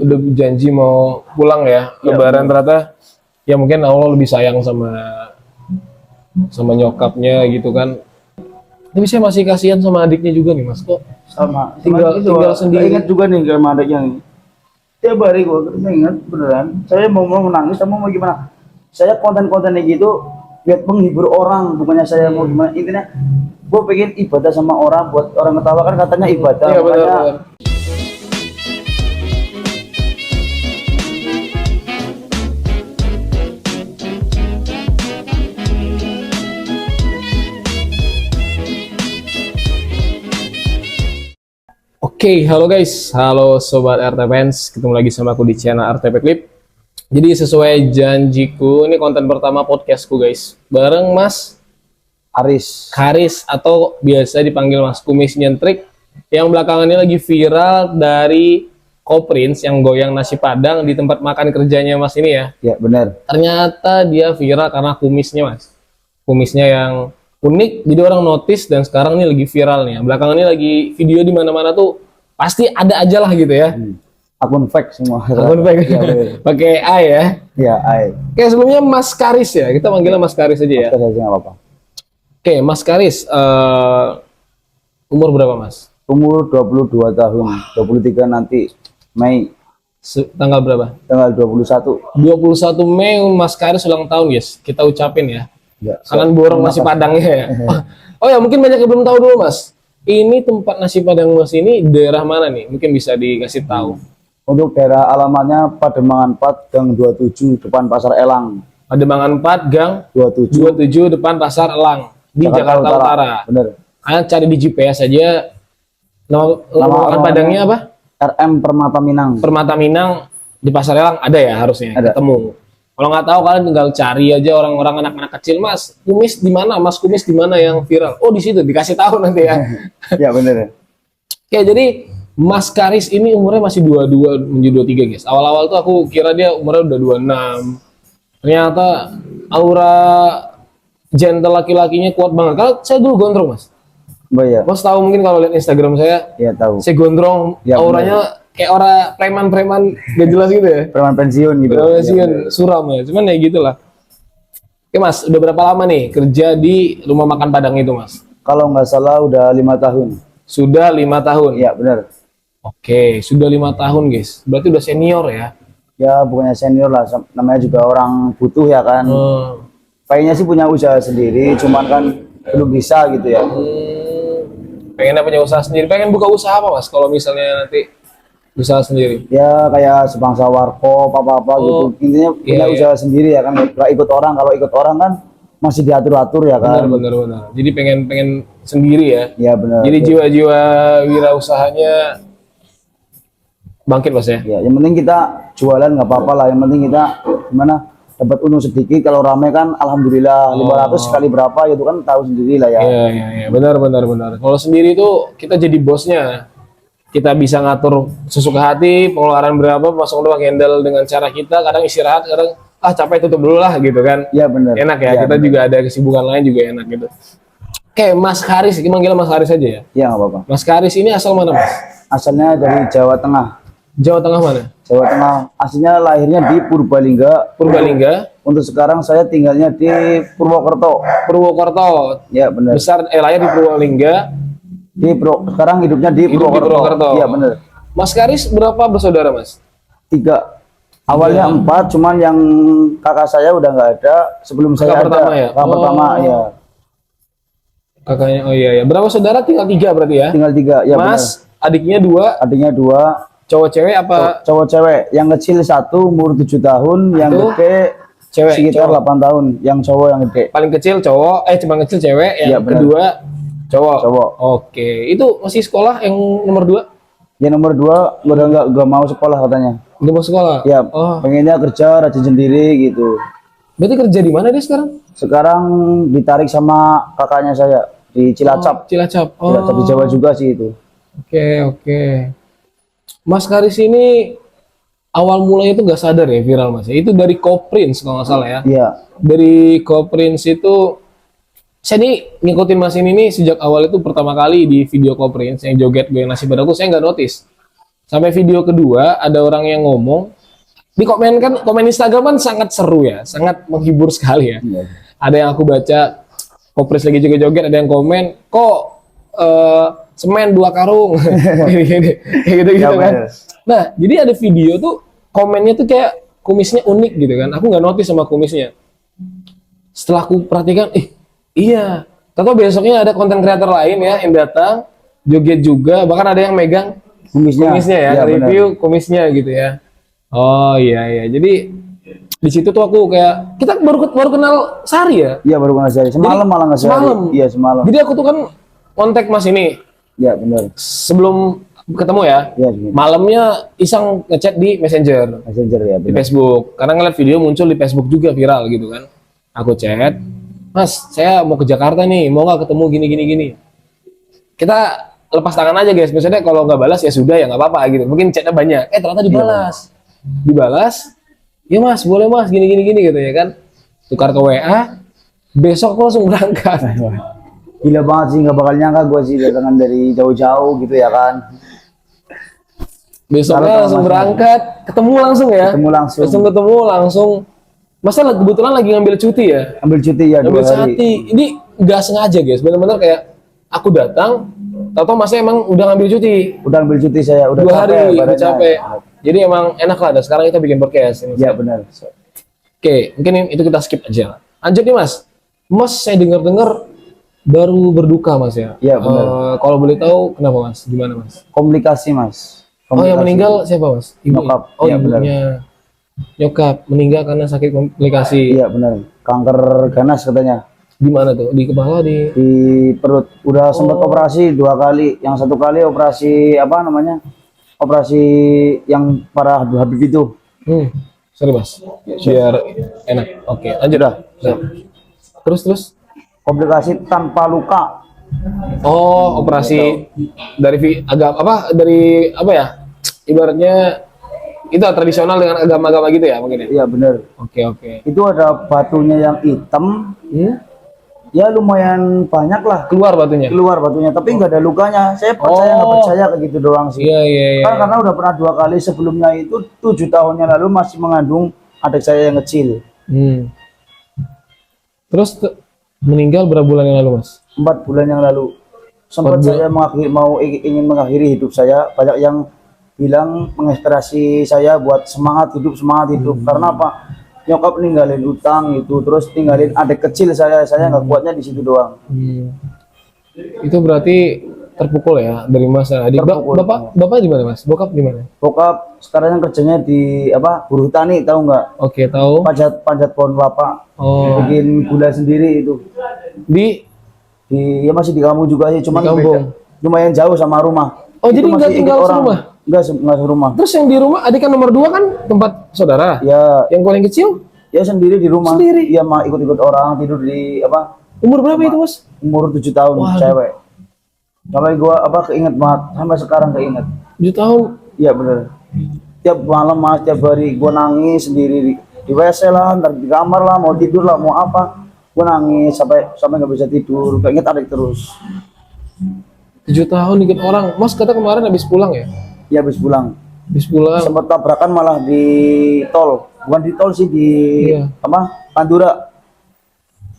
udah janji mau pulang ya, Lebaran ternyata ya mungkin Allah lebih sayang sama nyokapnya gitu kan. Tapi saya masih kasihan sama adiknya juga nih Mas, kok Sama tinggal sendiri. ingat juga nih sama adiknya nih. Tiap hari gue ingat beneran. Saya mau menangis, sama mau gimana? Saya konten-kontennya gitu biar menghibur orang, bukannya saya mau gimana. Intinya gue pengen ibadah sama orang, buat orang ketawa kan katanya ibadah. Iya Makanya benar. Oke, halo guys, halo sobat RT Fans, ketemu lagi sama aku di channel RTP Clip. Jadi sesuai janjiku, ini konten pertama podcastku guys, bareng Mas Aris. Karis atau biasa dipanggil Mas Kumis Nyentrik, yang belakangan ini lagi viral dari Koprins yang goyang nasi padang di tempat makan kerjanya Mas ini ya. Ya benar. Ternyata dia viral karena kumisnya Mas, kumisnya yang unik, jadi orang notice dan sekarang ini lagi viral nih. Belakangan ini lagi video di mana-mana tuh pasti ada aja lah gitu ya. Akun fake semua. Akun fake. Ya, bener. Pakai A ya. Ya, ai. Oke, sebelumnya Mas Karis ya. Kita manggilnya Mas Karis aja ya. Kita aja nggak apa-apa. Oke, Mas Karis, umur berapa Mas? Umur 22 tahun, 23 nanti Mei, Tanggal berapa? tanggal 21. 21 Mei Mas Karis ulang tahun guys. Kita ucapin ya. Ya, Kalian borong nasi padangnya ya. Oh ya, mungkin banyak yang belum tahu dulu Mas. Ini tempat nasi padang Mas ini daerah mana nih? Mungkin bisa dikasih tahu. Untuk daerah alamatnya Pademangan 4 Gang 27 depan Pasar Elang. Pademangan 4 Gang 27 depan Pasar Elang di Jakarta Utara. Bener. Kalian cari di GPS aja. Nama makan padangnya apa? RM Permata Minang. Permata Minang di Pasar Elang ada ya harusnya Ada. ketemu. Kalau nggak tahu kalian tinggal cari aja orang-orang anak-anak kecil, Mas Kumis di mana? Mas Kumis di mana yang viral? Oh di situ dikasih tahu nanti ya. Ya bener. Oke, jadi Mas Karis ini umurnya masih 22 menuju 23 guys. Awal-awal tuh aku kira dia umurnya udah 26. Ternyata aura gentle laki-lakinya kuat banget. Kalau saya dulu gondrong Mas. Oh iya. Mas tahu mungkin kalau lihat Instagram saya, Ya tahu. saya gondrong, Ya, auranya kayak orang preman-preman gak jelas gitu ya. Preman pensiun gitu. Preman Ya, pensiun, bener. suram ya. Cuman ya gitulah. Oke Mas, udah berapa lama nih kerja di rumah makan Padang itu Mas? Kalau nggak salah udah 5 tahun. Sudah 5 tahun. Iya bener. Oke, sudah 5 tahun guys. Berarti udah senior ya. Ya bukannya senior lah, namanya juga orang butuh ya kan. Kayaknya sih punya usaha sendiri, cuman kan belum bisa gitu ya. Pengennya punya usaha sendiri. Pengen buka usaha apa Mas? Kalau misalnya nanti usaha sendiri. Ya kayak sebangsa warkop apa-apa gitu. Intinya punya iya. usaha sendiri ya kan. Gak ikut orang. Kalau ikut orang kan masih diatur-atur ya kan. Benar. Jadi pengen sendiri ya. Ya benar. Jadi jiwa-jiwa wirausahanya bangkit Mas ya. Ya, yang penting kita jualan nggak apa-apa lah. Yang penting kita gimana dapat untung sedikit. Kalau rame kan alhamdulillah 500 kali berapa itu kan tahu sendiri lah ya. Iya. Benar. Kalau sendiri itu kita jadi bosnya. Kita bisa ngatur sesuka hati, pengeluaran berapa, masuk uang handle dengan cara kita. Kadang istirahat, kadang capek tutup dulu lah gitu kan. Iya benar. Enak ya, kita bener. juga ada kesibukan lain juga enak gitu. Oke, Mas Karis, kita manggil Mas Karis aja ya. Iya nggak apa-apa. Mas Karis ini asal mana Mas? Asalnya dari Jawa Tengah. Jawa Tengah mana? Jawa Tengah. Aslinya lahirnya di Purbalingga. Purbalingga. Untuk sekarang saya tinggalnya di Purwokerto. Purwokerto. Ya benar. Lahir di Purbalingga. Sekarang hidupnya di Purwokerto. Iya benar. Mas Karis berapa bersaudara Mas? 3. Awalnya 4, cuman yang kakak saya udah nggak ada sebelum saya pertama ada. ya? Kakak pertama ya. Kakaknya, oh iya. Berapa saudara? Tinggal 3 berarti ya? Tinggal 3. Ya Mas, benar. adiknya 2. Adiknya 2. Cowok cewek apa? Cowok cewek. Yang kecil 1 umur 7 tahun, yang gede Cewek. sekitar 8 tahun. Yang cowok yang gede. Paling kecil cowok, cuma kecil cewek, yang Iya, benar. kedua cowok. Cowok. Oke, itu masih sekolah yang nomor 2? Yang nomor 2 udah nggak mau sekolah katanya. Udah mau sekolah? Ya, Oh, pengennya kerja rajin sendiri gitu. berarti kerja di mana dia sekarang? Sekarang ditarik sama kakaknya saya di Cilacap. Cilacap. Oh, Cilacap di Jawa juga sih itu. Oke. Mas Karis ini awal mulanya itu nggak sadar ya viral Mas. Itu dari Koprins kalau nggak salah ya. Iya. Dari Koprins itu saya nih ngikutin Mas ini nih sejak awal itu pertama kali di video Koprins yang joget gue nasi padang tuh saya nggak notice. Sampai video kedua ada orang yang ngomong di komen Instagram kan sangat seru ya, sangat menghibur sekali ya. Iya. Ada yang aku baca Kopres lagi joget-joget, ada yang komen kok semen 2 karung kayak gitu Ya, kan. bener. Nah jadi ada video tuh komennya tuh kayak kumisnya unik gitu kan. Aku nggak notice sama kumisnya. Setelah aku perhatikan, iya. Tahu besoknya ada konten kreator lain ya yang datang joget juga, bahkan ada yang megang kumisnya ya, Iya, review kumisnya gitu ya. Oh iya. Jadi di situ tuh aku kayak kita baru kenal Sari ya. Iya, baru kenal saya. Semalam malah nggak sehari. Semalam. Iya, semalam. Jadi aku tuh kan kontak Mas ini Iya, benar. sebelum ketemu ya. Iya, benar. Malamnya iseng ngechat di Messenger Messenger ya, di benar. Facebook. Karena ngeliat video muncul di Facebook juga viral gitu kan. Aku chat, Mas, saya mau ke Jakarta nih, mau nggak ketemu gini. Kita lepas tangan aja guys. Maksudnya kalau nggak balas ya sudah ya nggak apa-apa gitu. Mungkin chatnya banyak. Ternyata dibalas. Ya Mas, boleh Mas, gini gitu ya kan. Tukar ke WA. Besok aku langsung berangkat. Gila banget sih, nggak bakal nyangka gue sih datangan dari jauh-jauh gitu ya kan. Besoknya langsung berangkat, ketemu langsung ya. Ketemu langsung. Masa kebetulan lagi ngambil cuti ya. Ambil cuti ya 2 Ngambil hari. cuti. Ini nggak sengaja guys. Bener-bener kayak aku datang, tahu masnya emang udah ngambil cuti. Udah ambil cuti saya, udah 2 hari, udah badannya. capek. Jadi emang enak lah. Dan sekarang kita bikin podcast. Ini. Iya, benar. Oke, mungkin itu kita skip aja. Lanjut nih Mas. Mas, saya dengar baru berduka Mas ya. Iya, benar. Kalau boleh tahu kenapa Mas? Gimana Mas? Komunikasi, Mas. Oh yang Komunikasi. meninggal siapa Mas? Ibu. Nyokap. Oh Iya, ibunya. Nyokap meninggal karena sakit komplikasi. Iya, benar. Kanker ganas katanya. Di mana tuh? Di kepala di Di perut. Udah sempat operasi 2 kali. Yang 1 kali operasi apa namanya? Operasi yang parah Habib itu. Sorry Mas. Biar enak. Oke, lanjut dah. Terus. Komplikasi tanpa luka. Oh, operasi dari dari apa ya? Ibaratnya itu tradisional dengan agama-agama gitu ya mungkin ya? Iya, benar. Oke. Itu ada batunya yang hitam. Ya lumayan banyak lah Keluar batunya? keluar batunya, tapi nggak ada lukanya. Saya percaya nggak percaya kayak gitu doang sih. Iya. Karena udah pernah 2 kali sebelumnya itu 7 tahun yang lalu masih mengandung adik saya yang kecil. Terus meninggal berapa bulan yang lalu Mas? 4 bulan yang lalu. Sempat 4 bulan. saya ingin mengakhiri hidup saya. Banyak yang bilang menginspirasi saya buat semangat hidup. Karena apa? Nyokap ninggalin utang itu, terus tinggalin adik kecil saya nggak kuatnya di situ doang. Itu berarti terpukul ya dari Mas adik. Terpukul. Bapak di mana Mas? Bokap di mana? Bokap sekarang kerjanya di buruh tani, tahu nggak? Oke, tahu. Panjat pohon kelapa. Oh. Bikin gula sendiri itu. Di Ya masih di kampung juga sih, cuman Di kampung. lumayan jauh sama rumah. Oh, Itu jadi nggak masih tinggal ikut serumah? Nggak serumah. Terus yang di rumah adik kan nomor 2 kan tempat saudara. Ya, Yang paling kecil ya sendiri di rumah. Sendiri? Iya, mah ikut-ikut orang tidur di umur berapa itu Mas? umur 7 tahun. Waduh. Cewek. Sampai gua keinget banget, sampai sekarang keinget. 7 tahun. Iya bener. Tiap malam Mas, tiap hari gua nangis sendiri di WC lah, ntar di kamar lah, mau tidur lah, mau apa. Gua nangis sampai nggak bisa tidur, keinget adik terus. 7 tahun ikut orang. Mas kata kemarin habis pulang ya? Iya, habis pulang. Habis pulang. Sempat tabrakan malah di tol, bukan di tol sih, di Iya. Pantura.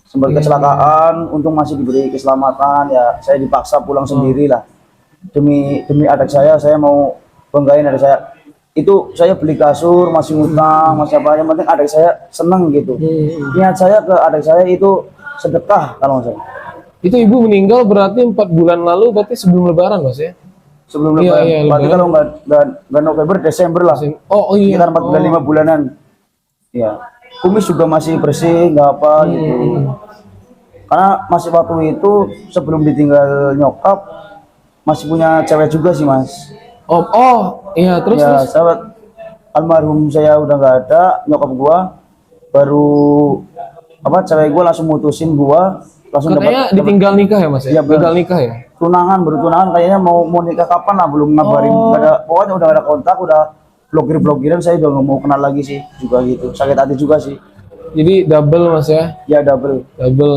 Sempat kecelakaan, untung masih diberi keselamatan. Ya saya dipaksa pulang sendiri lah, demi adik saya mau banggain adik saya. Itu saya beli kasur, masih ngutang, masih apa, yang penting adik saya seneng gitu. Niat saya ke adik saya itu sedekah kalau nggak salah. Itu ibu meninggal berarti 4 bulan lalu, berarti sebelum lebaran Mas ya? Sebelum Iya, lebaran. iya, Berarti lebaran. kalau nggak November, Desember lah. Oh iya. Sekitar 4 bulan 5 bulanan. Ya, kumis juga masih bersih, nggak apa gitu. Karena masih waktu itu sebelum ditinggal nyokap masih punya cewek juga sih Mas. Iya terus. Ya, sahabat almarhum saya udah nggak ada, nyokap gua baru cewek gua langsung mutusin gua, langsung Katanya dapat ditinggal nikah ya Mas ya? Iya, benar. Gagal nikah ya? baru tunangan kayaknya mau nikah kapan lah, belum ngabarin. Nggak ada, pokoknya udah ada kontak, udah blokiran saya udah nggak mau kenal lagi sih juga gitu. Sakit hati juga sih. Jadi double Mas ya? Ya double.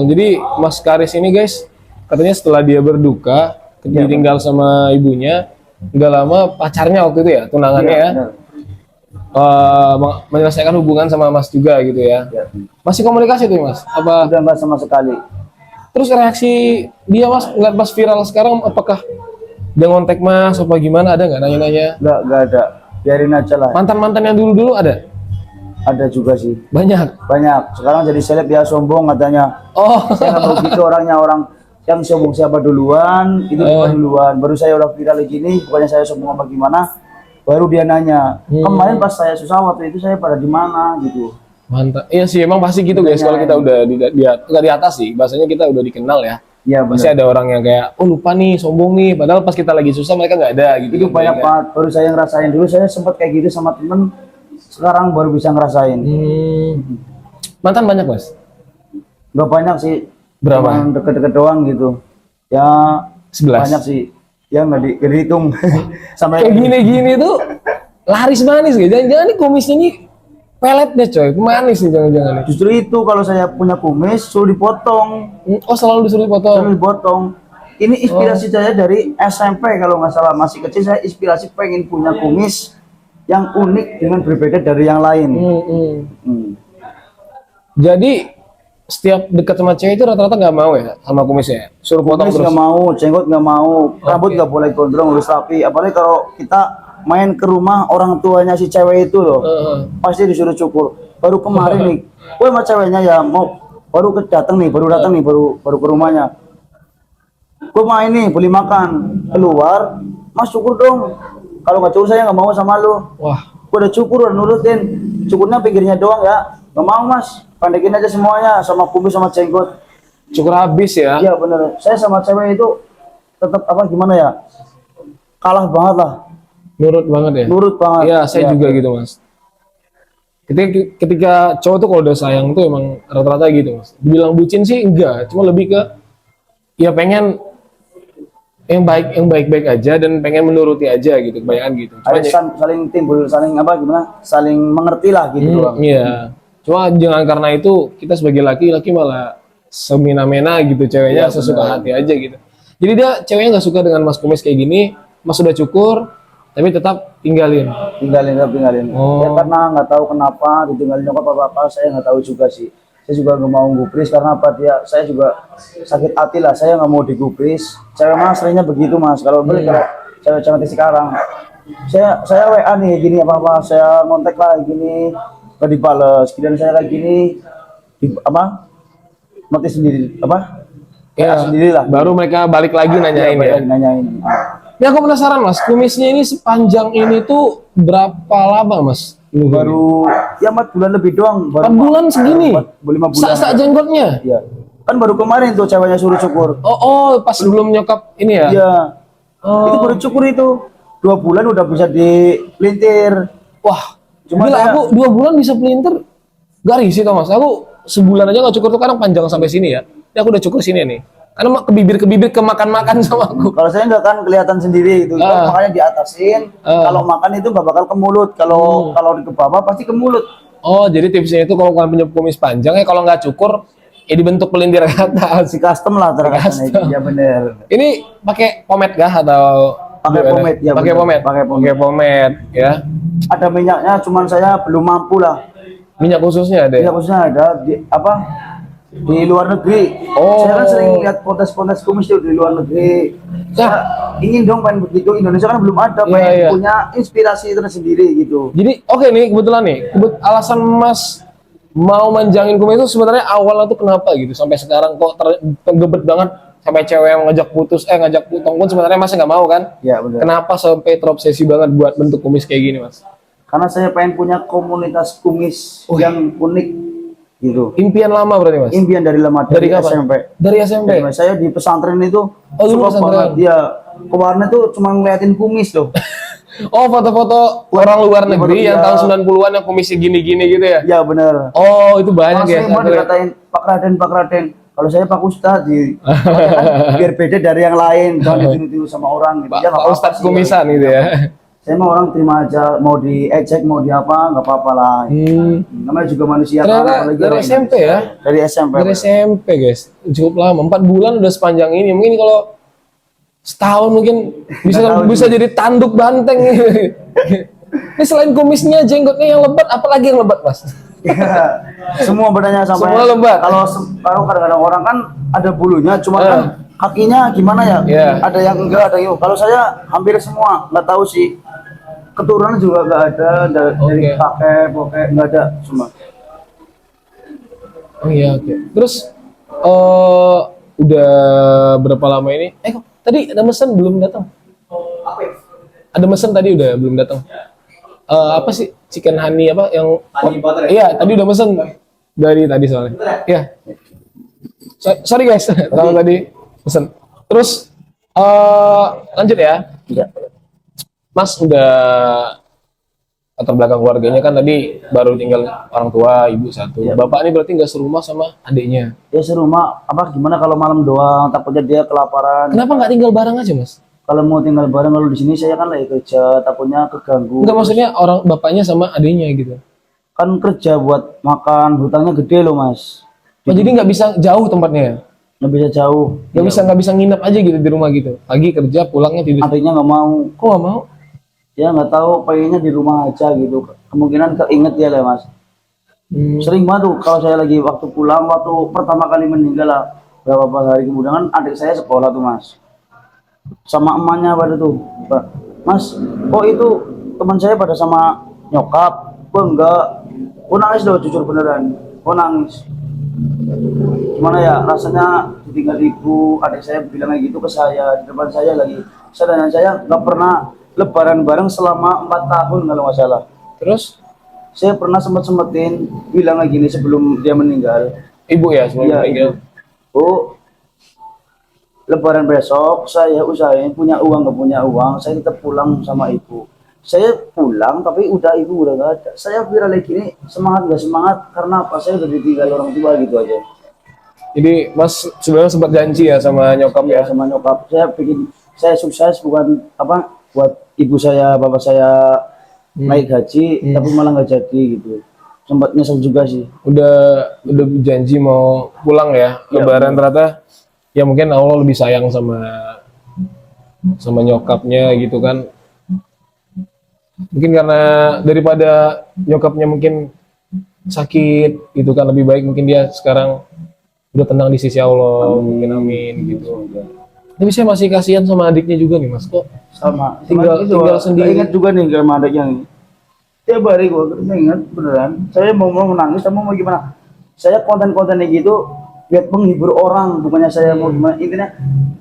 Jadi Mas Karis ini guys, katanya setelah dia berduka, ditinggal sama ibunya, nggak lama pacarnya waktu itu ya, tunangannya ya, benar. menyelesaikan hubungan sama Mas juga gitu ya. Ya. Masih komunikasi tuh Mas? Apa Udah nggak sama sekali. terus reaksi dia Mas ngeliat Mas viral sekarang, apakah dia ngontek Mas apa gimana, ada nggak nanya-nanya? Nggak ada. Biarin aja lah. Mantan-mantan yang dulu-dulu ada? Ada juga sih. Banyak. Banyak. Sekarang jadi seleb ya sombong katanya. Oh. Saya nggak mau gitu orangnya, orang yang sombong siapa duluan, itu bukan duluan. Baru saya udah viral gini, bukannya saya sombong apa gimana, baru dia nanya. Kemarin pas saya susah waktu itu saya pada di mana gitu. Mantap. Iya sih, emang pasti gitu guys. Kalau kita udah nggak di atas sih, bahasanya kita udah dikenal ya. Iya Masih benar. ada orang yang kayak, oh lupa nih, sombong nih. Padahal pas kita lagi susah mereka nggak ada gitu. Itu banyak banget. Baru saya ngerasain dulu, saya sempat kayak gitu sama temen. Sekarang baru bisa ngerasain. Mantan banyak Mas? Nggak banyak sih. Berapa? Cuman deket-deket doang gitu. Ya 11. banyak sih. Ya nggak dihitung. Sampai Kayak gini-gini tuh laris manis gitu. Jangan-jangan nih kumisnya nih pelet deh coy, manis nih jangan-jangan nih. justru itu kalau saya punya kumis suruh dipotong. Oh selalu disuruh potong. Suruh dipotong. Ini inspirasi saya dari SMP kalau nggak salah, masih kecil saya inspirasi pengen punya kumis yang unik dengan berbeda dari yang lain. Hmm. Jadi setiap dekat sama cewek itu rata-rata nggak mau ya sama kumisnya, suruh potong Kumis terus. nggak mau, jenggot nggak mau, rambut nggak boleh gondrong harus rapi. Apalagi kalau kita main ke rumah orang tuanya si cewek itu loh, pasti disuruh cukur. Baru kemarin nih, gue sama ceweknya ya mau datang nih, baru ke rumahnya. Gue main nih, beli makan, keluar, Mas cukur dong. Kalau nggak cukur saya nggak mau sama lu. Wah, Gue udah cukur, udah nurutin. Cukurnya pinggirnya doang ya, nggak mau Mas. Pandekin aja semuanya, sama kumis sama jenggot. cukur habis ya. Iya bener. Saya sama cewek itu tetap apa gimana ya? Kalah banget lah, Nurut banget ya. nurut banget. Iya, saya juga gitu Mas. Ketika cowok tuh kalau udah sayang tuh emang rata-rata gitu Mas. Dibilang bucin sih enggak, cuma lebih ke ya pengen yang baik-baik aja dan pengen menuruti aja gitu, kebanyakan gitu. Cuma Ada saling timbul, saling apa gimana? Saling mengerti lah gitu doang. iya. Cuma jangan karena itu kita sebagai laki-laki malah semena-mena gitu, ceweknya Iya, sesuka benar. hati aja gitu. Jadi dia ceweknya nggak suka dengan Mas kumis kayak gini, Mas sudah cukur, tapi tetap tinggalin. Tinggalin. Oh. Ya karena nggak tahu kenapa ditinggalin nyokap apa saya nggak tahu juga sih. Saya juga nggak mau gubris karena apa saya juga sakit hati lah. Saya nggak mau digubris. Cewek mas seringnya begitu mas. Kalau cewek-cewek sekarang, saya WA nih gini apa saya ngontek lah gini nggak dibales. Kemudian saya kayak gini mati sendiri Ya, sendirilah. baru mereka balik lagi nanyain ya. Nanyain. Ya aku penasaran Mas, kumisnya ini sepanjang ini tuh berapa lama Mas? Baru ya 4 bulan lebih doang. 4 bulan segini? 5 bulan. Sak jenggotnya? Iya. Kan baru kemarin tuh ceweknya suruh cukur. Oh, pas sebelum nyokap ini ya? Iya. Oh. Itu baru cukur itu. 2 bulan udah bisa dipelintir. Wah, Cuma gila, saya- aku 2 bulan bisa pelintir. Garis sih Mas. Aku sebulan aja nggak cukur tuh kadang panjang sampai sini ya. Ini aku udah cukur sini nih. Karena ke bibir kemakan-makan sama aku. Kalau saya nggak kan kelihatan sendiri itu. Makanya diatasin. Kalau makan itu nggak bakal ke mulut. Kalau ke bawah pasti ke mulut. Oh, jadi tipsnya itu kalau kalian punya kumis panjang ya kalau nggak cukur ya dibentuk pelintir ke atas. Si custom lah terkasih. Custom. Iya bener. Ini pakai pomade kah atau Pakai gimana? pomade, ya, Pakai bener. pomade. Pakai pomade. Pakai pomade ya. Ada minyaknya, cuman saya belum mampu lah. Minyak khususnya ada. Minyak Ya? khususnya ada di luar negeri. Oh. Saya kan sering lihat kontes-kontes kumis tuh di luar negeri. Saya ingin dong pengen begitu. Indonesia kan belum ada, Iya, pengen iya. punya inspirasi tersendiri gitu. Jadi oke nih kebetulan nih alasan Mas mau manjangin kumis itu sebenarnya awalnya tuh kenapa gitu sampai sekarang kok tergebet banget sampai cewek yang ngajak potong pun sebenarnya Mas nggak mau kan? Ya benar. Kenapa sampai terobsesi banget buat bentuk kumis kayak gini Mas? Karena saya pengen punya komunitas kumis yang unik gitu. Impian lama berarti Mas? Impian dari lama Dari dari kapan? SMP. Dari SMP. Dari saya di pesantren itu Oh, dulu suka pesantren. banget. Dia kemarin tuh cuma ngeliatin kumis loh. Oh, foto-foto orang luar negeri yang Iya. tahun 90-an yang kumisnya gini-gini gitu ya? Ya benar. Oh, itu banyak Mas ya. semua dikatain Pak Raden. Kalau saya Pak Ustadz, kan biar beda dari yang lain, jangan ditiru-tiru sama orang. Gitu. Pak Ya, nggak apa-apa Ustadz sih, kumisan gitu ya. Saya mau orang terima aja, mau diejek, mau di apa, nggak apa-apa lah. Namanya juga manusia. kan, Ternyata apalagi dari orang SMP Indonesia. ya? Dari SMP. Dari SMP guys, cukup lama, 4 bulan udah sepanjang ini. Mungkin kalau setahun mungkin bisa Nggak tahu bisa jadi tanduk banteng. Ini selain kumisnya, jenggotnya yang lebat, apalagi yang lebat, Mas? Semua badannya sampai. Semua lebat. Kalau kadang-kadang orang kan ada bulunya, cuma kan kakinya gimana ya? Iya. Ada yang enggak, ada yang. Kalau saya hampir semua, nggak tahu sih. Keturunan juga nggak ada, dari Oke. kakek, nggak ada semua. Oh iya, oke. Terus udah berapa lama ini? Kok tadi ada mesen belum datang? Ada mesen tadi udah belum datang. Apa sih chicken honey apa yang Honey butter. Iya, tadi udah mesen dari tadi soalnya. Iya. Sorry guys, kalau tadi mesen. Terus lanjut ya. Iya. Mas udah latar belakang keluarganya kan tadi baru tinggal orang tua, ibu satu. Iya. Bapak ini berarti nggak serumah sama adiknya. Ya serumah apa gimana kalau malam doang takutnya dia kelaparan. Kenapa nggak tinggal bareng aja, Mas? Kalau mau tinggal bareng kalau di sini saya kan lagi kerja takutnya keganggu. Enggak, maksudnya orang bapaknya sama adiknya gitu. Kan kerja buat makan hutangnya gede loh mas. Oh, jadi nggak bisa jauh tempatnya ya? Nggak bisa jauh. Nggak bisa nginep aja gitu di rumah gitu. Pagi kerja, pulangnya tidur. Adiknya nggak mau. Kok nggak mau? Ya nggak tahu pengennya di rumah aja gitu. Kemungkinan keinget ya lah mas. Sering banget tuh kalau saya lagi waktu pulang waktu pertama kali meninggal lah berapa hari kemudian kan adik saya sekolah tuh mas. Sama emaknya pada tuh, Mas, kok itu teman saya pada sama nyokap? Kok enggak? Kok nangis loh, jujur beneran. Kok nangis? Gimana ya rasanya ditinggal ibu, adik saya bilang kayak gitu ke saya di depan saya lagi. Sedangkan saya nggak pernah lebaran bareng selama 4 tahun kalau nggak salah. Terus Saya pernah sempetin bilang kayak gini sebelum dia meninggal. ibu ya sebelum Iya, meninggal. Bu, Lebaran besok saya usahain punya uang nggak punya uang, saya tetap pulang sama ibu. Saya pulang tapi udah ibu udah gak ada. Saya viral lagi ini semangat gak semangat karena apa? Saya udah ditinggal orang tua gitu aja. Jadi Mas sebenarnya sempat janji ya sama nyokap Ya ya. sama nyokap saya bikin saya sukses bukan apa buat ibu saya bapak saya naik gaji tapi malah nggak jadi gitu. Sempat nyesel juga sih. Udah janji mau pulang ya. Ya, Lebaran ternyata ya mungkin Allah lebih sayang sama nyokapnya gitu kan. Mungkin karena daripada nyokapnya mungkin sakit gitu kan, lebih baik mungkin dia sekarang udah tenang di sisi Allah, mungkin amin gitu. Tapi saya masih kasihan sama adiknya juga nih Mas, kok Sama tinggal sendiri. ingat juga nih sama adik yang ini. Tiap hari gua ingat beneran saya mau menangis sama mau gimana, saya konten-kontennya gitu biar menghibur orang bukannya saya mau gimana, intinya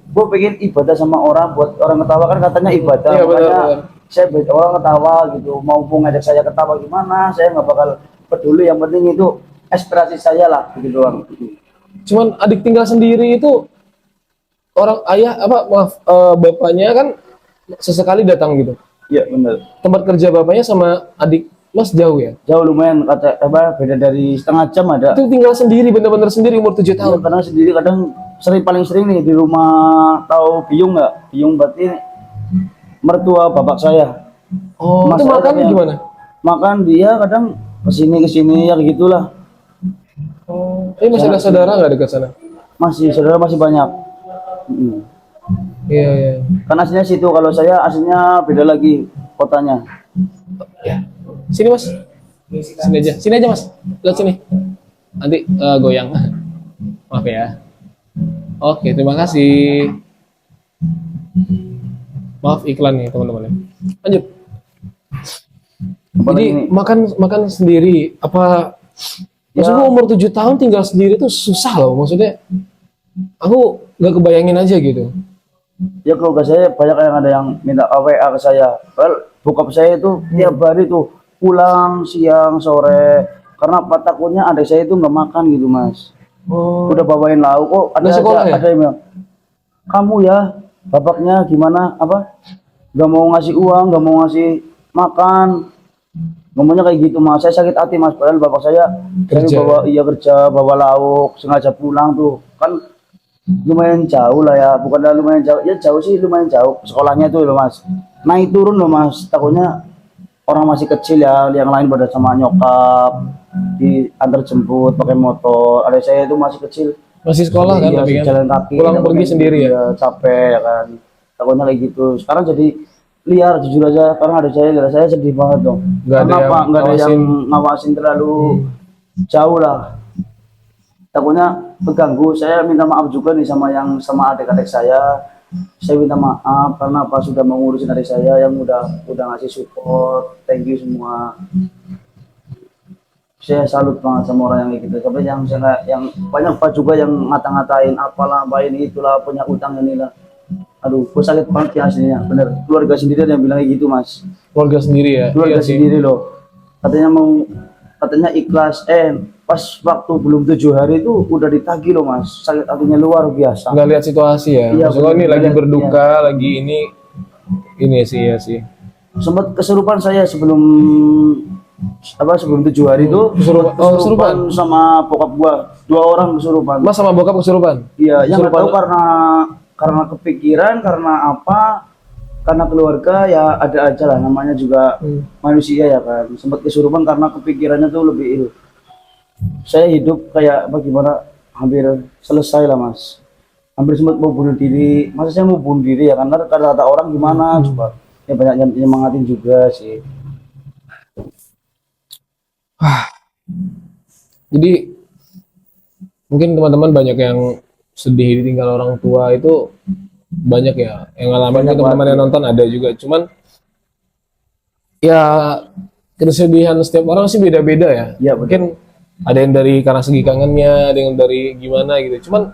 gua pengen ibadah sama orang buat orang ketawa kan katanya ibadah. Iya, Makanya benar. saya buat orang ketawa gitu, mau ngajak saya ketawa gimana saya nggak bakal peduli, yang penting itu aspirasi saya lah gitu doang. Cuman adik tinggal sendiri itu orang ayah apa maaf bapaknya kan sesekali datang gitu. Iya bener, Tempat kerja bapaknya sama adik Mas jauh ya? jauh lumayan kata apa beda dari setengah jam ada. Itu tinggal sendiri, bener-bener sendiri umur 7 tahun. Kadang sendiri kadang paling sering nih di rumah, tahu Biyung nggak? Biyung berarti mertua bapak saya. Oh, itu Masalahnya makannya gimana? Makan dia kadang kesini ya gitulah. Oh, ini masih ada saudara nggak dekat sana? Masih saudara masih banyak. Mm. Iya, iya. Kan aslinya situ, kalau saya aslinya beda lagi kotanya. Ya. Sini Mas. Sini aja Mas. Lihat sini. Nanti goyang. Maaf ya. Oke, terima kasih. Maaf iklan nih teman-teman. Lanjut. Apalagi Jadi ini? makan sendiri apa? Maksudnya umur 7 tahun tinggal sendiri tuh susah loh. Maksudnya aku nggak kebayangin aja gitu. Ya keluarga saya banyak yang ada yang minta WA ke saya. Well, bokap saya itu tiap hari tuh pulang siang sore karena apa takutnya adik saya itu nggak makan gitu mas. Oh, Udah bawain lauk kok ada Nggak sekolah ya? ada yang bilang kamu ya bapaknya gimana apa nggak mau ngasih uang nggak mau ngasih makan ngomongnya kayak gitu mas. Saya sakit hati mas padahal bapak saya Kerja. kerja bawa lauk sengaja pulang tuh kan lumayan jauh lah ya, bukan lumayan jauh ya, jauh sih lumayan jauh sekolahnya tuh loh mas, naik turun loh mas, takutnya orang masih kecil ya, yang lain pada sama nyokap diantar jemput pakai motor, ada saya itu masih kecil masih sekolah kan iya, tapi kan jalan kaki pulang takutnya pergi sendiri ya. capek ya kan, takutnya kayak gitu. Sekarang jadi liar jujur aja, karena ada saya sedih banget dong. Nggak ada Karena yang apa? Nggak ada yang ngawasin. ngawasin terlalu jauh lah. Takutnya terganggu. Saya minta maaf juga nih sama adik-adik saya. Saya minta maaf karena apa sudah mengurusin adik saya yang udah ngasih support. Thank you semua. Saya salut banget sama orang yang kayak gitu. Sampai yang banyak pak juga yang ngata-ngatain apalah, ini itulah, punya utang inilah. Aduh, gue sakit banget ya aslinya. Bener, keluarga sendiri ada yang bilang kayak gitu mas. Keluarga sendiri ya. Keluarga Iya sih. sendiri loh. Katanya ikhlas. Pas waktu belum 7 hari itu udah ditagih loh mas. Sakit hatinya luar biasa. Nggak lihat situasi ya. Iya, Maksudnya ini bener, lagi bener, berduka, lagi ini sih ya sih. Sempat kesurupan saya sebelum 7 hari itu kesurupan sama bokap gua, 2 orang kesurupan. Mas sama bokap kesurupan? Iya, yang nggak Kesurupan. tahu karena kepikiran, karena apa, karena keluarga ya ada aja lah, namanya juga manusia ya kan. Sempat kesurupan karena kepikirannya tuh lebih itu. Saya hidup kayak bagaimana, hampir selesai lah mas. Hampir sempat mau bunuh diri. Masa saya mau bunuh diri ya, karena kata-kata orang gimana coba. Ya banyak yang nyemangatin juga sih. Jadi mungkin teman-teman banyak yang sedih ditinggal orang tua itu banyak ya yang ngalamin. Banyak Teman-teman banget. yang nonton ada juga. Cuman ya kesedihan setiap orang sih beda-beda ya. Iya, betul. Mungkin ada yang dari karena segi kangennya, ada yang dari gimana gitu. Cuman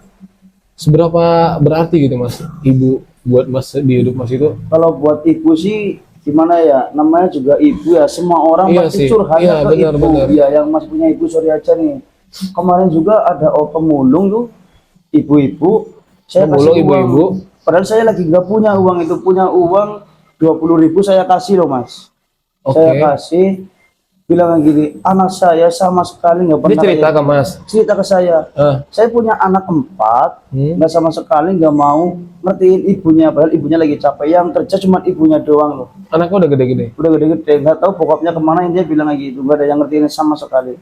seberapa berarti gitu mas ibu buat mas di hidup mas itu? Kalau buat ibu sih gimana ya, namanya juga ibu ya, semua orang Iya pasti sih. curhat Iya, ke benar, ibu. benar. Ya yang mas punya ibu, sorry aja nih, kemarin juga ada pemulung tuh, ibu-ibu, saya Pemulung kasih uang, ibu-ibu. padahal saya lagi nggak punya uang, itu punya uang 20.000 saya kasih loh mas. Oke. Saya kasih, bilang gini, anak saya sama sekali nggak Dia pernah cerita kayak ke gini. mas. Cerita ke saya. Ah, Saya punya anak 4, nggak sama sekali nggak mau ngertiin ibunya, padahal ibunya lagi capek, yang kerja cuma ibunya doang loh. anaknya udah gede-gede. Udah gede-gede, nggak tahu bokapnya kemana, dia bilang kayak gitu, nggak ada yang ngertiin sama sekali.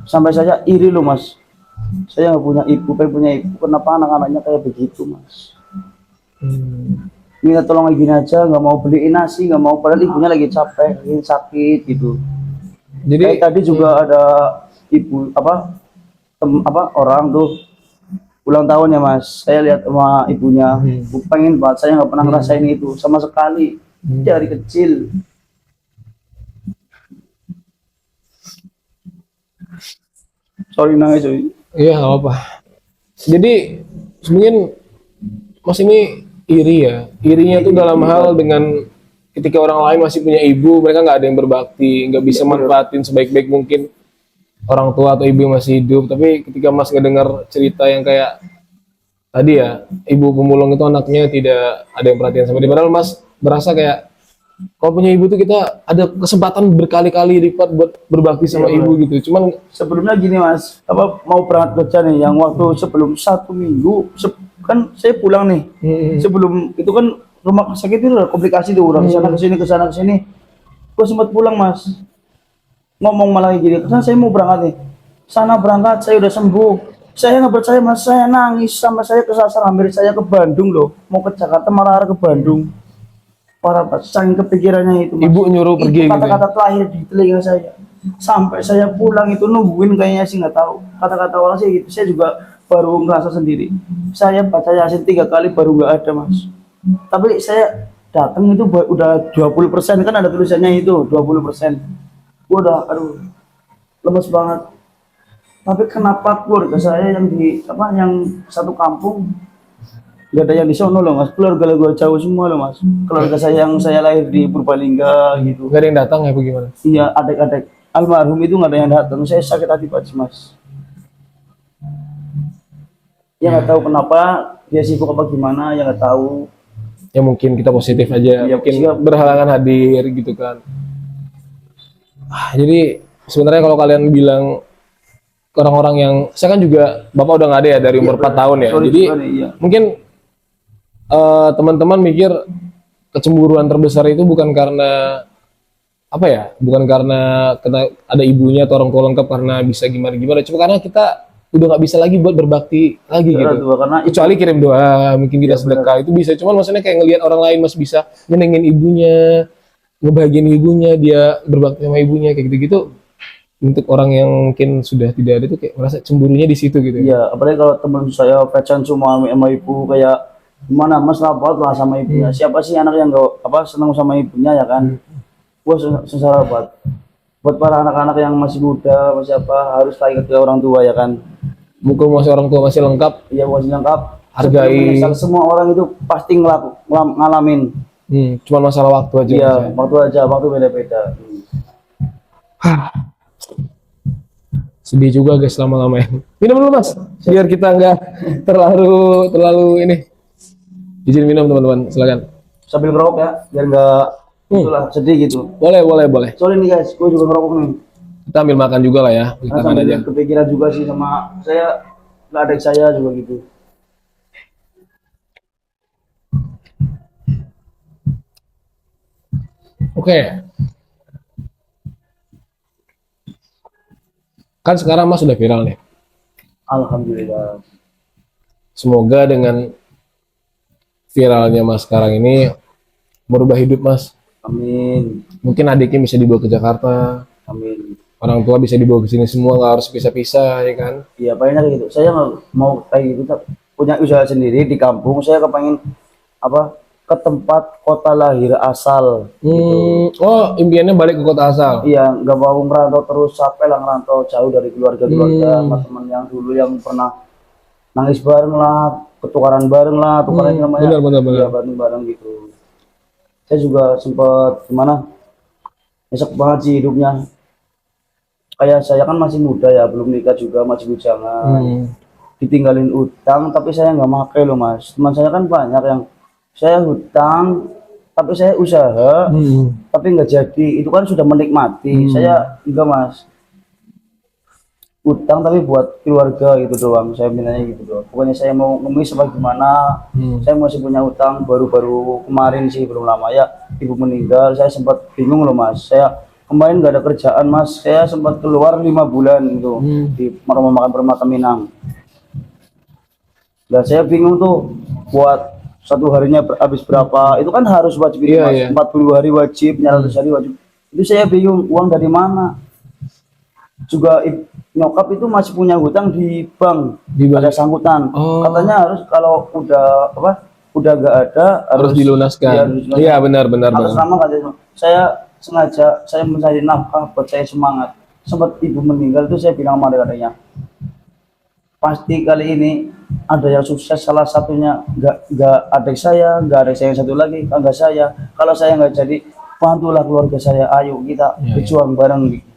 Sampai saya iri loh mas, saya nggak punya ibu, pengen punya ibu, kenapa anak-anaknya kayak begitu mas. Minta tolong kayak gini aja, nggak mau beliin nasi, nggak mau, padahal ibunya lagi capek, lagi sakit gitu. Jadi Kayak tadi juga ada ibu orang tuh ulang tahun ya mas, saya lihat sama ibunya, pengen banget, saya nggak pernah ngerasain itu sama sekali dari kecil. Sorry nangis cuy. iya nggak apa. Jadi mungkin mas ini iri ya. Irinya tuh dalam hal dengan ketika orang lain masih punya ibu, mereka nggak ada yang berbakti, nggak bisa manfaatin sebaik-baik mungkin orang tua atau ibu yang masih hidup. Tapi ketika mas ngedengar cerita yang kayak tadi ya, ibu pemulung itu anaknya tidak ada yang perhatian sama dia. Padahal mas berasa kayak kalau punya ibu tuh kita ada kesempatan berkali-kali lipat buat berbakti sama Iya, ibu gitu. Cuman Sebelumnya gini mas, mau berangkat kerja nih, yang waktu sebelum 1 minggu, kan saya pulang nih. Sebelum itu kan rumah sakit itu udah komplikasi tuh, udah kesana kesini. Gue sempat pulang mas, ngomong malah kayak gini, karena saya mau berangkat nih. Sana berangkat, saya udah sembuh. Saya nggak percaya mas, saya nangis sama saya kesasar, hampir saya ke Bandung loh, mau ke Jakarta malah ke Bandung. Parah banget, saking kepikirannya itu mas. ibu nyuruh pergi Itu gitu. kata-kata terakhir di telinga saya. Sampai saya pulang itu nungguin, kayaknya sih nggak tahu. Kata-kata orang sih gitu. Saya juga baru ngerasa sendiri. Saya baca Yasin 3 kali baru nggak ada mas. Tapi saya datang itu udah 20%, kan ada tulisannya itu 20%. Gua udah aduh lemes banget. Tapi kenapa keluarga saya yang satu kampung nggak ada yang di sono loh mas, keluarga gue jauh semua loh mas, keluarga saya yang saya lahir di Purbalingga gitu. Gak ada yang datang ya bagaimana? Iya, adik-adik almarhum itu nggak ada yang datang, saya sakit hati banget mas. Ya nggak tahu kenapa dia sibuk apa gimana, ya nggak tahu. Ya mungkin kita positif aja, Iya, mungkin siap. berhalangan hadir gitu kan. Jadi sebenarnya kalau kalian bilang ke orang-orang yang, saya kan juga bapak udah nggak ada ya dari umur 4 tahun ya. Sorry Jadi juga nih, iya. mungkin teman-teman mikir kecemburuan terbesar itu bukan karena apa ya, bukan karena ada ibunya atau orang tua lengkap karena bisa gimana-gimana, cuma karena kita udah nggak bisa lagi buat berbakti lagi Berat gitu. tuh, karena itu Kecuali kirim doa, mungkin kita Iya, sedekah itu bisa. Cuman maksudnya kayak ngelihat orang lain masih bisa nyenengin ibunya, ngebahagiain ibunya, dia berbakti sama ibunya kayak gitu-gitu. Untuk orang yang mungkin sudah tidak ada tuh kayak merasa cemburunya di situ gitu. iya, apalagi kalau teman saya pacaran cuma sama ibu kayak gimana mas rapat lah sama ibunya. Siapa sih anak yang gak apa senang sama ibunya ya kan? Wah susah banget. Buat para anak-anak yang masih muda, masih apa harus kayak ke orang tua ya kan? Mumpung masih orang tua masih lengkap, Iya masih lengkap. Hargai. Sebelum menyesal, semua orang itu pasti ngalamin. cuma masalah waktu aja. Iya, Mas, ya. waktu aja, waktu beda-beda. Sedih juga guys lama-lama ya. Minum dulu mas, biar kita nggak terlalu ini. Izin minum teman-teman, silakan. Sambil ngerokok ya, biar nggak itulah sedih gitu. Boleh. Soalnya nih guys, gue juga ngerokok nih. Kita ambil makan juga lah ya, Karena kita sambil aja. kepikiran juga sih sama saya, adik saya juga gitu. Oke. Kan sekarang mas sudah viral nih. Alhamdulillah. Semoga dengan viralnya mas sekarang ini merubah hidup mas. Amin. Mungkin adiknya bisa dibawa ke Jakarta, Amin. orang tua bisa dibawa ke sini semua, nggak harus pisah-pisah ya kan. Iya, pengennya kayak gitu. Saya nggak mau kayak gitu, punya usaha sendiri di kampung. Saya kepengen apa ke tempat kota lahir asal. Oh, impiannya balik ke kota asal. Iya, nggak mau merantau terus, capek lah merantau jauh dari keluarga-keluarga, sama teman yang dulu yang pernah nangis bareng lah, ketukaran bareng lah, tukaran itu namanya. Benar. Iya, bareng-bareng gitu. Saya juga sempat gimana, nyesek banget sih hidupnya. Kayak saya kan masih muda ya, belum nikah juga, masih bujangan. Ditinggalin utang, tapi saya nggak pakai loh mas. Teman saya kan banyak yang saya hutang, tapi saya usaha, tapi nggak jadi. Itu kan sudah menikmati. Saya enggak mas. Utang tapi buat keluarga gitu doang. Saya mintanya gitu doang. Pokoknya saya mau ngemis apa gimana. Saya masih punya utang baru-baru kemarin sih, belum lama ya. Ibu meninggal, saya sempat bingung loh mas. Saya kemarin nggak ada kerjaan mas. Saya sempat keluar 5 bulan gitu di rumah makan permata Minang. Dan saya bingung tuh buat satu harinya habis berapa. Itu kan harus wajib itu mas. 40 hari wajib, 100 hari wajib. Itu saya bingung uang dari mana. Juga nyokap itu masih punya hutang di bank, ada sangkutan. Katanya harus kalau udah gak ada harus dilunaskan. Iya benar. Atas nama katanya. Saya sengaja saya mencari nafkah buat saya semangat. Sempat ibu meninggal itu saya bilang sama adiknya, pasti kali ini ada yang sukses, salah satunya nggak adik saya, nggak adik saya yang satu lagi, nggak saya. Kalau saya nggak jadi, bantulah keluarga saya. Ayo kita berjuang bareng.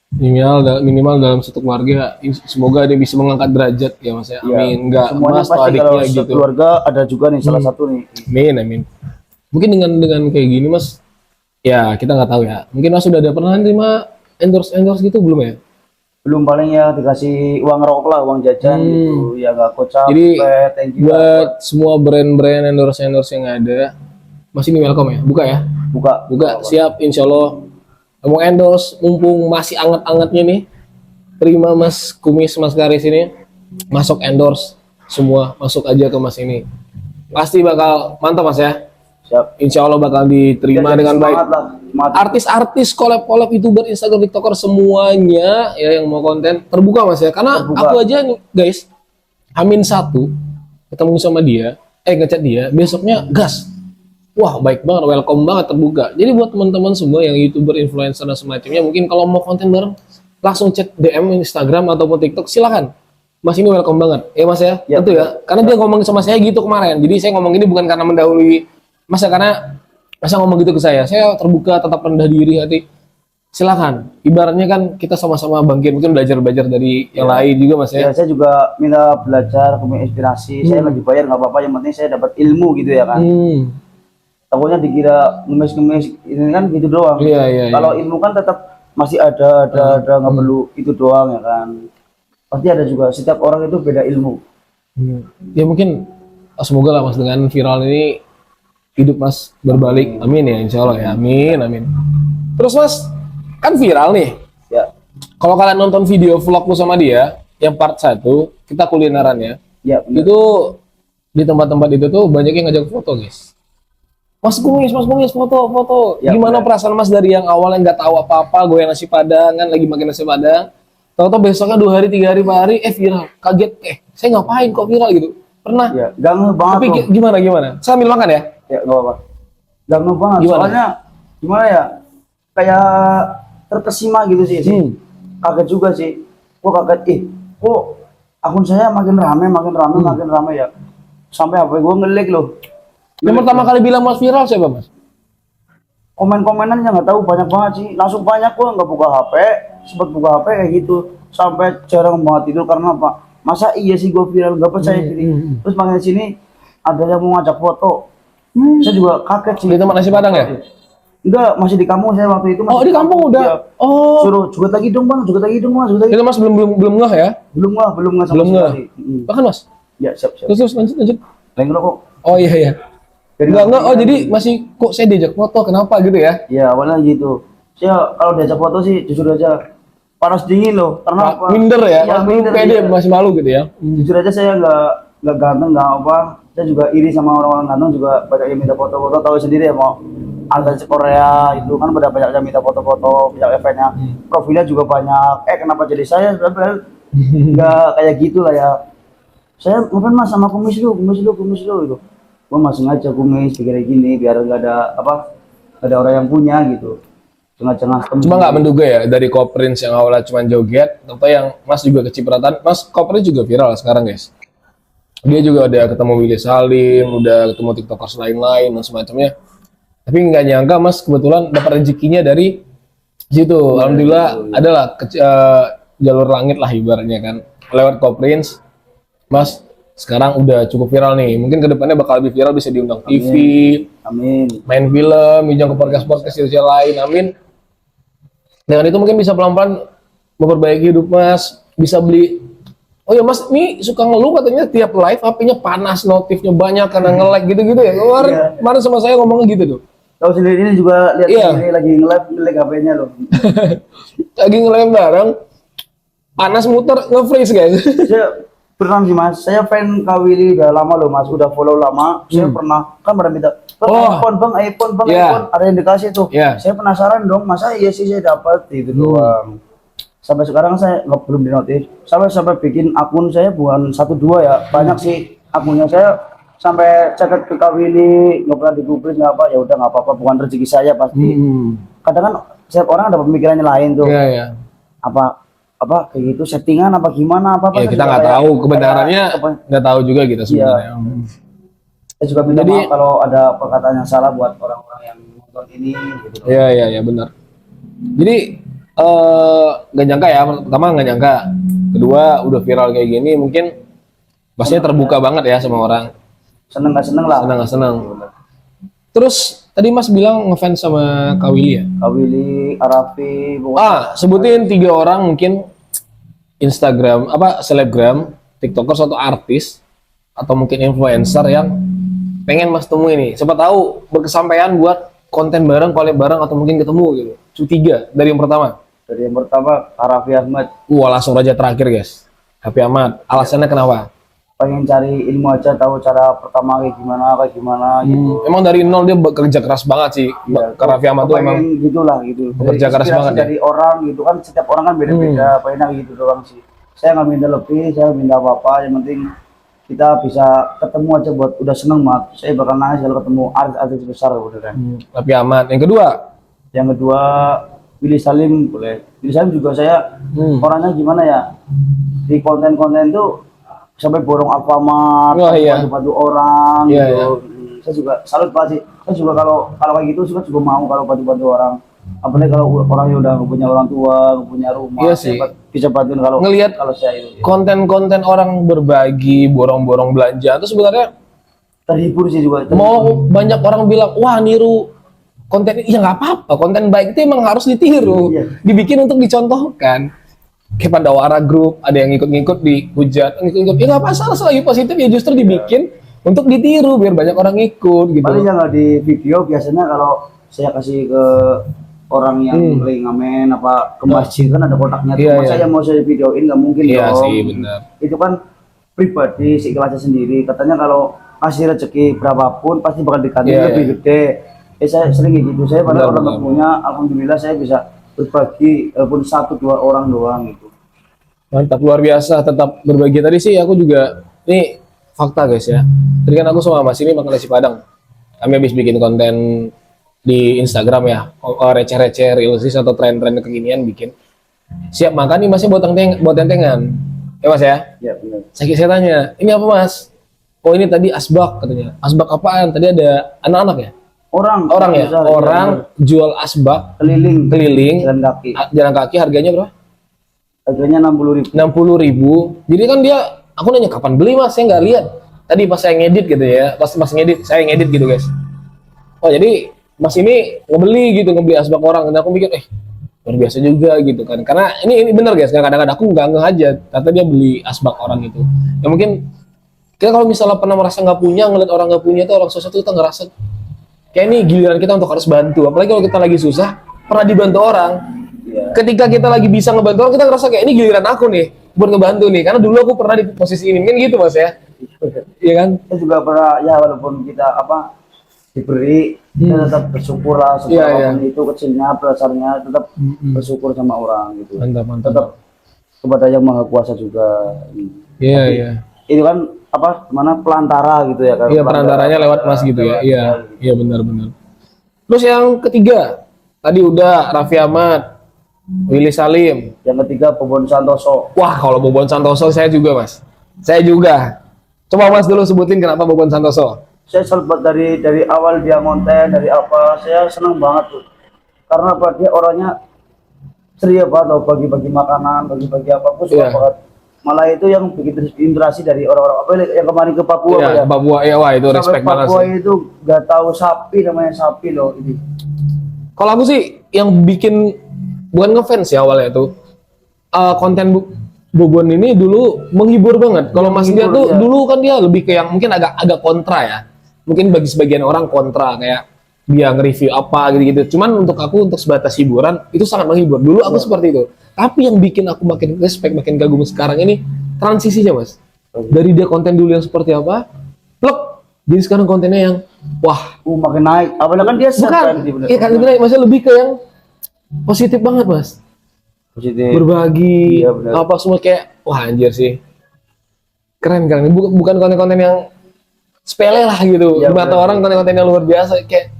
Minimal dalam satu keluarga semoga dia bisa mengangkat derajat ya mas ya. Amin. Enggak semuanya mas pasti adiknya kalau gitu. Keluarga ada juga nih salah satu nih. Amin. Mungkin dengan kayak gini mas, ya kita nggak tahu ya. Mungkin mas sudah ada pernah terima endorse gitu belum ya? Belum, paling ya dikasih uang rokok lah, uang jajan gitu. Ya nggak kocak. Jadi thank you buat semua brand-brand endorse yang ada, masih ini welcome ya? Buka ya? Buka. Siap, insya Allah. Mau endorse, mumpung masih anget-angetnya nih, terima mas Kumis, mas Karis ini, masuk endorse, semua masuk aja ke mas ini, pasti bakal mantap mas ya. Siap. Insya Allah bakal diterima dengan baik. Artis-artis, collab YouTuber, Instagram, TikToker semuanya ya yang mau konten terbuka mas ya, karena aku aja guys, H-1 ketemu sama dia, ngechat dia, besoknya gas. Wah baik banget, welcome banget, terbuka. Jadi buat teman-teman semua yang YouTuber, influencer dan semacamnya, mungkin kalau mau konten bareng, langsung cek DM Instagram ataupun TikTok, silakan. Mas ini welcome banget, ya mas ya, tentu ya. Karena dia ngomong sama saya gitu kemarin. Jadi saya ngomong ini bukan karena mendahului mas ya, karena masa ngomong gitu ke saya terbuka, tetap rendah diri hati. Silakan. Ibaratnya kan kita sama-sama bangkit, mungkin belajar dari yang lain juga mas ya. Ya saya juga minta belajar, punya inspirasi. Saya lagi bayar nggak apa-apa, yang penting saya dapat ilmu gitu ya kan. Takutnya dikira ngemis-ngemis ini kan gitu doang. Iya. Kalau ilmu kan tetap masih ada nggak perlu itu doang ya kan. Pasti ada juga, setiap orang itu beda ilmu. Ya mungkin semoga lah mas dengan viral ini hidup mas berbalik. Amin ya, insya Allah ya. Amin. Terus mas kan viral nih. Ya. Kalau kalian nonton video vlogku sama dia, yang part 1 kita kulineran ya. Ya, benar. Itu di tempat-tempat itu tuh banyak yang ngajak foto guys. Mas Kumis foto. Ya, Gimana benar. perasaan Mas dari yang awalnya nggak tahu apa-apa, goyang nasi padang kan lagi makan nasi padang. Tahu-tahu besoknya 2 hari 3 hari 4 hari viral. Kaget, saya ngapain kok viral gitu. Pernah. Ya, ganggu banget Tapi tuh. gimana? Sambil makan ya? Ya, nggak apa-apa. Ganggu banget. Gimana? Soalnya gimana ya? Kayak terkesima gitu sih. Kaget juga sih. Gua kaget, kok akun saya makin rame ya. Sampai HP gua ngelik loh. Yang pertama kali bilang Mas viral siapa Mas? Komen-komenan yang nggak tahu banyak banget sih. Langsung banyak gua nggak buka HP, sempat buka HP kayak gitu. Sampai jarang banget tidur karena apa? Masa iya sih gua viral nggak percaya diri. Terus makin sini ada yang mau ngajak foto. Saya juga kaget sih. Di tempat nasi padang ya? Enggak, masih di kampung saya waktu itu. Oh, di kampung udah. Iya. Oh. Suruh jugat lagi dong bang. Itu Mas belum ngeh ya? Belum nggak sama Belum ngeh. sekali. Bahkan Mas. Ya siap. Terus lanjut. Lain kok. Oh iya. Dari Enggak. kampung Oh kan. jadi masih kok saya diajak foto kenapa gitu ya? Ya awalnya gitu. Saya kalau diajak foto sih jujur aja panas dingin loh. Karena apa? Minder ya? Iya, Belum minder, pede, iya. masih malu gitu ya? Jujur aja saya nggak ganteng nggak apa. Saya juga iri sama orang-orang ganteng juga banyak yang minta foto-foto. Tahu sendiri ya mau artis Korea itu kan pada banyak yang minta foto-foto, banyak efeknya. Profilnya juga banyak. Kenapa jadi saya? Padahal nggak kayak gitulah ya. Saya ngapain mas sama kumis lu gitu. Gua masih sengaja kumis kayak gini biar nggak ada orang yang punya gitu. Tengah-tengah Cuma nggak menduga ya dari Koprins yang awalnya cuma joget, atau yang Mas juga kecipratan. Mas Koprins juga viral sekarang guys. Dia juga udah ketemu Willy Salim, udah ketemu tiktokers lain-lain dan semacamnya. Tapi nggak nyangka Mas kebetulan dapat rezekinya dari situ. Alhamdulillah adalah jalur langit lah ibaratnya kan. Lewat Koprins, Mas sekarang udah cukup viral nih. Mungkin kedepannya bakal lebih viral, bisa diundang TV, Amin. main film, ujung ke podcast sosial lain. Amin. Dengan itu mungkin bisa pelan-pelan memperbaiki hidup Mas, bisa beli. Oh ya Mas, ini suka ngeluh katanya tiap live HP-nya panas, notifnya banyak karena nge-lag gitu-gitu ya. Kemarin sama saya ngomongnya gitu tuh. Tahu sendiri ini juga lihat Iya. ini lagi nge-live HP-nya loh. Lagi nge-live bareng, panas muter, nge-freeze guys. Saya pernah sih mas, saya fan Kak Willy udah lama loh mas, udah follow lama. Saya pernah kan pernah minta bang iPhone, Yeah. ada yang dikasih tuh. Yeah. Saya penasaran dong, masa iya sih saya dapat itu doang. Sampai sekarang saya belum di notif. Sampai bikin akun saya bukan 1-2 ya, banyak sih akunnya. Saya sampai catat ke Kak Willy, nggak pernah digubris nggak apa, ya udah nggak apa-apa, bukan rezeki saya pasti. Kadang kan setiap orang ada pemikirannya lain tuh. Iya, iya. Apa kayak gitu settingan apa gimana apa Ya kita nggak tahu kebenarannya, nggak tahu juga kita sebenarnya. Saya juga minta Jadi- maaf kalau ada perkataan yang salah buat orang-orang yang nonton ini gitu. Iya benar. Jadi nggak nyangka ya, pertama nggak nyangka, kedua udah viral kayak gini, mungkin pastinya terbuka banget ya sama orang. Seneng nggak seneng lah. Senang nggak senang. Terus tadi Mas bilang ngefans sama Kak Willy ya? Kak Willy, Arafi, Sebutin 3 orang mungkin Instagram, selebgram, tiktokers atau artis atau mungkin influencer yang pengen Mas temui nih. Siapa tahu berkesampaian buat konten bareng, collab bareng atau mungkin ketemu gitu. 3 dari yang pertama. Dari yang pertama Arafi Ahmad, Langsung aja terakhir guys. Happy Ahmad. Alasannya kenapa? pengen cari ilmu aja, tahu cara pertama kayak gimana gitu. Emang dari nol dia bekerja keras banget sih. Kak Raffi Ahmad tuh emang pengen gitulah gitu. bekerja keras Inspirasi banget ya. dari orang gitu kan, setiap orang kan beda-beda. Pengen gitu doang sih. Saya nggak minta lebih, saya minta apa-apa. Yang penting kita bisa ketemu aja buat udah seneng banget. Saya bakal nangis kalau ketemu artis besar beneran. Raffi Ahmad. Yang kedua, Yang kedua Willy Salim boleh. Willy Salim juga saya orangnya gimana ya, di konten-konten tuh sampai borong Alfamart, Wah, iya. bantu orang Iya, gitu. Saya juga salut banget sih. Saya juga kalau kayak gitu juga mau kalau bantu orang. Apalagi kalau orangnya udah nggak punya orang tua, nggak punya rumah, Iya saya sih. bisa bantuin kalau Ngelihat kalau saya itu. konten-konten orang berbagi, borong-borong belanja itu sebenarnya Terhibur sih juga. mau banyak orang bilang, wah niru konten ini, ya nggak apa-apa. Konten baik itu emang harus ditiru, Iya. dibikin untuk dicontohkan. Kayak Pandawara Group, ada yang ngikut-ngikut dihujat, ngikut-ngikut, ya nggak masalah, selagi positif ya justru dibikin untuk ditiru biar banyak orang ikut gitu. Paling yang nggak di video biasanya kalau saya kasih ke orang yang lagi ngamen apa ke masjid kan ada kotaknya tuh. Iya, Masa iya. yang mau saya videoin nggak mungkin Iya dong. sih, benar. Itu kan pribadi si kelasnya sendiri. Katanya kalau kasih rezeki berapapun pasti bakal diganti Iya, lebih iya. gede. Saya sering kayak gitu. Saya pada Benar, orang nggak benar. punya, alhamdulillah saya bisa berbagi walaupun 1-2 orang doang gitu. Mantap, luar biasa. Tetap berbagi. Tadi sih aku juga, ini fakta guys ya. Tadi kan aku sama Mas ini makan nasi Padang. Kami habis bikin konten di Instagram ya. Receh-receh, reels atau tren-tren kekinian bikin. Siap makan nih Masnya buat tentengan. Ya Mas ya? Ya benar. Saya tanya, ini apa Mas? Oh ini tadi asbak katanya. Asbak apaan? Tadi ada anak-anak ya? Orang Ya? bisa, Orang ya, jual asbak keliling jalan kaki. kaki harganya berapa? Harganya 60.000. 60.000. Jadi kan dia, aku nanya kapan beli Mas? Saya nggak lihat. Tadi pas saya ngedit gitu ya, pas Mas ngedit, saya ngedit gitu guys. Oh jadi Mas ini ngebeli asbak orang. Dan aku mikir, luar biasa juga gitu kan. Karena ini bener guys, kadang-kadang aku nggak ngeh aja. Ternyata dia beli asbak orang itu. Ya mungkin kita kalau misalnya pernah merasa nggak punya, ngeliat orang nggak punya itu orang susah tuh kita ngerasa kayak ini giliran kita untuk harus bantu. Apalagi kalau kita lagi susah, pernah dibantu orang. Iya. Ketika kita lagi bisa ngebantu orang, kita ngerasa kayak ini giliran aku nih buat ngebantu nih. Karena dulu aku pernah di posisi ini, kan gitu Mas ya. Iya kan? Saya juga pernah ya walaupun kita diberi kita tetap bersyukur lah Iya, apapun itu kecilnya besarnya tetap bersyukur sama orang gitu. Mantap. Tetap kepada yang maha kuasa juga. Iya, Tapi iya. itu kan mana pelantara gitu ya kan. Iya, perantaranya lewat Mas gitu ya. Iya, iya benar. Terus yang ketiga, tadi udah Raffi Ahmad, Willy Salim. Yang ketiga Bobon Santoso. Wah, kalau Bobon Santoso saya juga Mas. Saya juga. Coba Mas dulu sebutin kenapa Bobon Santoso. Saya selalu dari awal dia konten dari saya senang banget tuh. Karena dia orangnya ceria banget loh, bagi-bagi makanan, bagi-bagi apapun suka Iya. banget. Malah itu yang bikin terinspirasi dari orang-orang yang kemarin ke Papua Iya, Pak, ya. Papua ya, wah itu Sampai respect banget Papua sih. itu nggak tahu sapi namanya sapi loh ini. Kalau aku sih yang bikin bukan ngefans ya awalnya itu konten Bobon ini dulu menghibur banget. Kalau Mas dia tuh Menghibur, ya. dulu kan dia lebih ke yang mungkin agak kontra ya. Mungkin bagi sebagian orang kontra kayak dia nge-review apa gitu-gitu. Cuman untuk aku untuk sebatas hiburan itu sangat menghibur. Dulu aku seperti itu. Tapi yang bikin aku makin respect, makin kagum sekarang ini transisinya Mas. Dari dia konten dulu yang seperti apa, plek, jadi sekarang kontennya yang wah, Makin naik. Apalagi kan dia bukan, kan di bener. iya kan itu maksudnya lebih ke yang positif banget Mas. Positif. Berbagi Iya, benar. apa semua kayak wah anjir sih. Keren. Bukan konten-konten yang sepele lah gitu. Iya, Di mata benar. orang konten-konten yang luar biasa kayak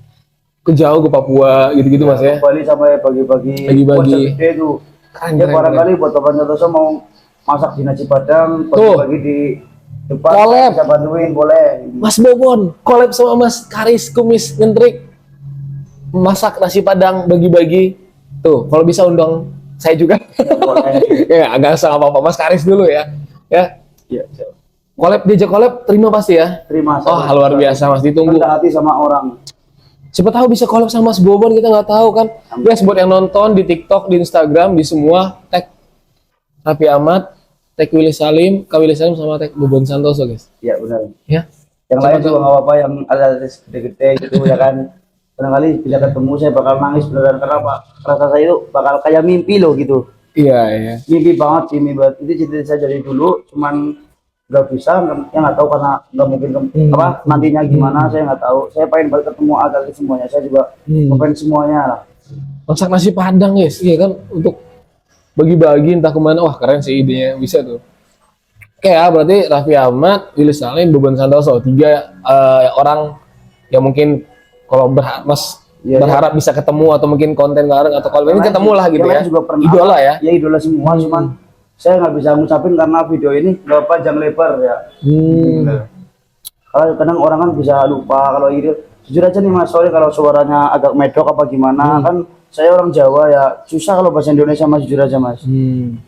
ke jauh ke Papua gitu-gitu Mas ya. Bali sampai bagi-bagi Bagi-bagi. konsep gede tuh. Keren, Ya keren, barangkali buat Bapak Santoso mau masak di nasi Padang, Tuh. bagi-bagi di depan Collab. bisa bantuin boleh. Mas Bobon collab sama Mas Karis Kumis Ngentrik masak nasi Padang bagi-bagi. Tuh, kalau bisa undang saya juga. Boleh. Ya, agak salah apa-apa Mas Karis dulu ya. Ya, Iya. diajak collab terima pasti ya. Terima Oh, luar biasa Mas, ditunggu. Rendah hati sama orang. Siapa tahu bisa collab sama Mas Bobon, kita nggak tahu kan. Ya, buat yang nonton di TikTok, di Instagram, di semua tag Raffi Ahmad, tag Willy Salim, Kak Willy Salim sama tag Bobon Santoso guys. Iya benar. Ya. Yang lain juga nggak apa-apa yang ada gede-gede gitu ya kan. Barangkali bisa ketemu saya bakal nangis beneran karena apa? Rasa saya itu bakal kayak mimpi loh gitu. Iya, iya. Mimpi banget sih, mimpi banget. Itu cita saya dari dulu, cuman nggak bisa, yang nggak tahu karena nggak mungkin nantinya gimana saya nggak tahu. Saya pengen banget ketemu agar semuanya. Saya juga pengen semuanya lah. Masak nasi Padang guys, iya kan untuk bagi-bagi entah kemana. Wah keren sih idenya, bisa tuh. Oke ya, berarti Raffi Ahmad, Willy Salim, Bobon Santoso, 3 orang yang mungkin kalau berharap bisa ketemu atau mungkin konten bareng atau kalau ini ketemu lah gitu Yang ya. lain juga pernah, Idola ya. Ya idola semua, cuman saya nggak bisa ngucapin karena video ini nggak panjang lebar ya. Kalau kadang orang kan bisa lupa kalau ini jujur aja nih Mas, soalnya kalau suaranya agak medok apa gimana kan saya orang Jawa ya susah kalau bahasa Indonesia Mas, jujur aja Mas.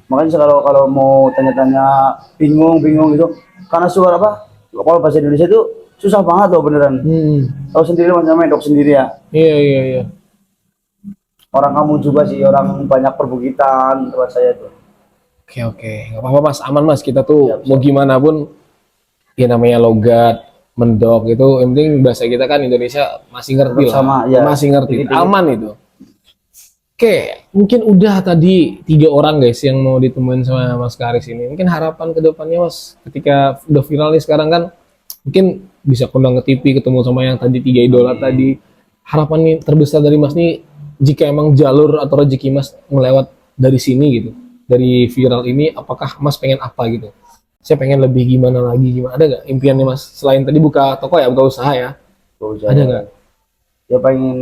Makanya kalau mau tanya-tanya bingung gitu karena suara kalau bahasa Indonesia itu susah banget loh beneran. Tahu sendiri macam medok sendiri ya. Iya. Orang kamu juga sih, orang banyak perbukitan tempat saya tuh. Oke, nggak apa-apa Mas, aman Mas. Kita tuh Siap. mau gimana pun, ya namanya logat, mendok itu, yang penting bahasa kita kan Indonesia masih ngerti lah, Sama, ya. masih ngerti, Dikit-dikit. aman itu. Oke, mungkin udah tadi 3 orang guys yang mau ditemuin sama Mas Karis ini. Mungkin harapan ke depannya Mas, ketika udah viral nih sekarang kan, mungkin bisa kondang ke TV ketemu sama yang tadi 3 idola tadi. Harapan nih terbesar dari Mas nih, jika emang jalur atau rezeki Mas melewat dari sini gitu, dari viral ini, apakah Mas pengen apa gitu? Saya pengen lebih gimana lagi, gimana? Ada nggak impiannya Mas? Selain tadi buka toko ya, buka usaha ya? Gak usah. Ada nggak? Ya pengen